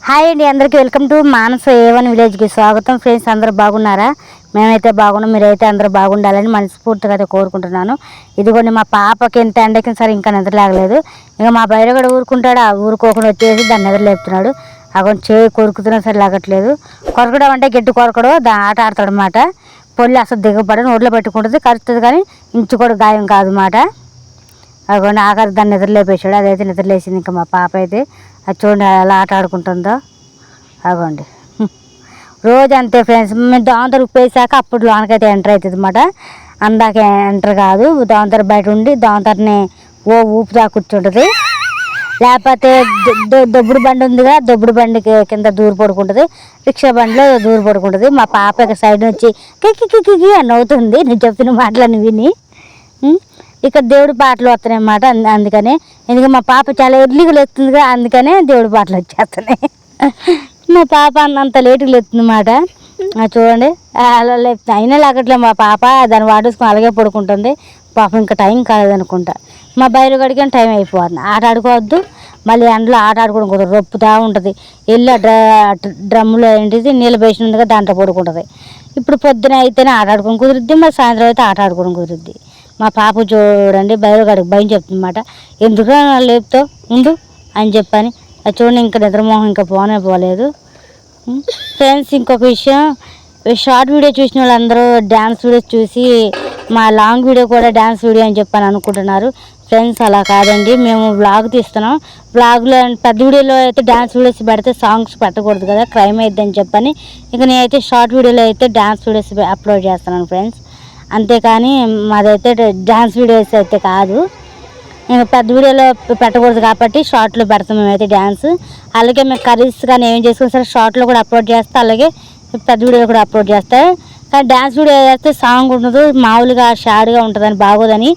Hi అండి, అందరికీ welcome to Manasa A1 విలేజ్కి స్వాగతం. ఫ్రెండ్స్, అందరూ బాగున్నారా? మేమైతే బాగున్నాం. మీరైతే అందరూ బాగుండాలని మనస్ఫూర్తిగా అయితే కోరుకుంటున్నాను. ఇదిగోండి, మా పాపకి ఎంత ఎండకి సరే ఇంకా నిద్రలాగలేదు. ఇక మా బయటగడ ఊరుకుంటాడు, ఆ ఊరుకోకుండా వచ్చేసి దాన్ని నిద్రలేపుతున్నాడు. అక్కడ చేయి కొరుకుతున్నా సరే లాగట్లేదు. కొరకడం అంటే గట్టి కొరకడం, ఆట ఆడతాడు అన్నమాట. పొల్లి అసలు దిగబడి నోట్లో పెట్టుకుంటుంది, కరుస్తుంది, కానీ ఇంచు కూడా గాయం కాదు అన్నమాట. అదిగోండి ఆఖరి దాన్ని నిద్రలేపేసాడు. అదైతే నిద్రలేసింది. ఇంకా మా పాప అయితే అది చూడండి ఎలా ఆట ఆడుకుంటుందో. అగోండి రోజు అంతే ఫ్రెండ్స్. మేము దాంతో ఉప్పేసాక అప్పుడు లోనకైతే ఎంటర్ అవుతుంది అన్నమాట. అందాక ఎంటర్ కాదు, దాంతో బయట ఉండి దాంతోనే ఊపుతా కూర్చుంటుంది. లేకపోతే దొబ్బుడు బండి ఉందిగా, దొబ్బుడు బండికి కింద దూరు పడుకుంటుంది, రిక్షా బండిలో దూరు పడుకుంటుంది. మా పాప ఇక సైడ్ నుంచి కిక్కి కిక్కి అని నవ్వుతుంది నేను చెప్పిన మాటలన్నీ విని. ఇక్కడ దేవుడి పాటలు వస్తున్నాయి అన్నమాట. అందుకనే ఎందుకంటే మా పాప చాలా ఎర్లీగా లేస్తుందిగా, అందుకనే దేవుడి పాటలు వచ్చేస్తున్నాయి. మా పాప అంత లేటుగా లేస్తుంది అన్నమాట. చూడండి అలా లేపుతుంది, అయినా లేకట్లే మా పాప దాన్ని వాడేసుకుని అలాగే పడుకుంటుంది. పాపం ఇంకా టైం కాలేదనుకుంటా. మా బయలు గడికి టైం అయిపోతుంది. ఆట ఆడుకోవద్దు, మళ్ళీ ఎండలో ఆట ఆడుకోవడం కుదరదు, రొప్పుతా ఉంటుంది. వెళ్ళి డ్రమ్ములో ఏంటిది నీళ్ళు వేసి ఉందిగా దాంట్లో పడుకుంటుంది. ఇప్పుడు పొద్దున అయితేనే ఆట ఆడుకోవడం కుదురుద్ది, మరి సాయంత్రం అయితే ఆట ఆడుకోవడం కుదురుద్ది. మా పాప చూడండి బయలుగాడికి భయం చెప్తుంది అన్నమాట. ఎందుకు లేపుతావు ఉండు అని చెప్పని. అది చూడండి ఇంకా నిద్రమోహం ఇంకా పోలేదు. ఫ్రెండ్స్, ఇంకొక విషయం, షార్ట్ వీడియో చూసిన వాళ్ళందరూ డ్యాన్స్ వీడియోస్ చూసి మా లాంగ్ వీడియో కూడా డ్యాన్స్ వీడియో అని చెప్పని అనుకుంటున్నారు. ఫ్రెండ్స్, అలా కాదండి, మేము వ్లాగ్ తీస్తున్నాం. వ్లాగ్లో పెద్ద వీడియోలో అయితే డ్యాన్స్ వీడియోస్ పెడితే సాంగ్స్ పెట్టకూడదు కదా, క్రైమ్ అయిద్దని చెప్పని ఇక నేనైతే షార్ట్ వీడియోలో అయితే డ్యాన్స్ వీడియోస్ అప్లోడ్ చేస్తున్నాను ఫ్రెండ్స్. అంతేకాని మాదైతే డ్యాన్స్ వీడియోస్ అయితే కాదు. ఇంకా పెద్ద వీడియోలో పెట్టకూడదు కాబట్టి షార్ట్లో పెడతాం మేమైతే డ్యాన్స్. అలాగే మేము కర్రీస్ కానీ ఏం చేసుకుని సరే షార్ట్లో కూడా అప్లోడ్ చేస్తాం, అలాగే పెద్ద వీడియోలో కూడా అప్లోడ్ చేస్తాయి. కానీ డ్యాన్స్ వీడియో చేస్తే సాంగ్ ఉండదు, మామూలుగా షార్ట్గా ఉంటుందని బాగోదని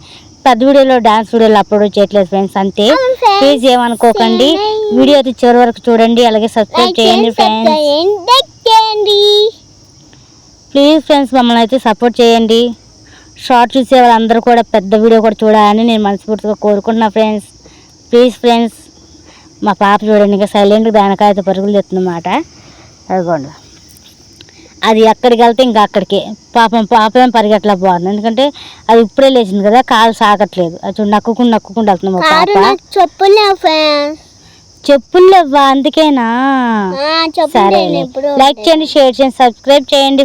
పెద్ద వీడియోలో డ్యాన్స్ వీడియోలో అప్లోడ్ చేయట్లేదు ఫ్రెండ్స్. అంతే, ప్లీజ్ ఏమనుకోకండి. వీడియో అయితే చివరి వరకు చూడండి, అలాగే సబ్స్క్రైబ్ చేయండి ఫ్రెండ్స్. ప్లీజ్ ఫ్రెండ్స్, మమ్మల్ని అయితే సపోర్ట్ చేయండి. షార్ట్ చూసే వాళ్ళందరూ కూడా పెద్ద వీడియో కూడా చూడాలని నేను మనస్ఫూర్తిగా కోరుకుంటున్నా ఫ్రెండ్స్. ప్లీజ్ ఫ్రెండ్స్, మా పాప చూడండి ఇంకా సైలెంట్గా దానికైతే పరుగులు తెస్తుందన్నమాట. అదిగోండి, అది ఎక్కడికి వెళ్తే ఇంకా అక్కడికి పాపం పరిగెట్లా పోతుంది, ఎందుకంటే అది ఇప్పుడే లేచింది కదా, కాలు సాగట్లేదు. అది నక్కుకుండా వెళ్తుంది మా పాప. చెప్పులు లేవా? అందుకేనా? సరే, లైక్ చేయండి, షేర్ చేయండి, సబ్స్క్రైబ్ చేయండి.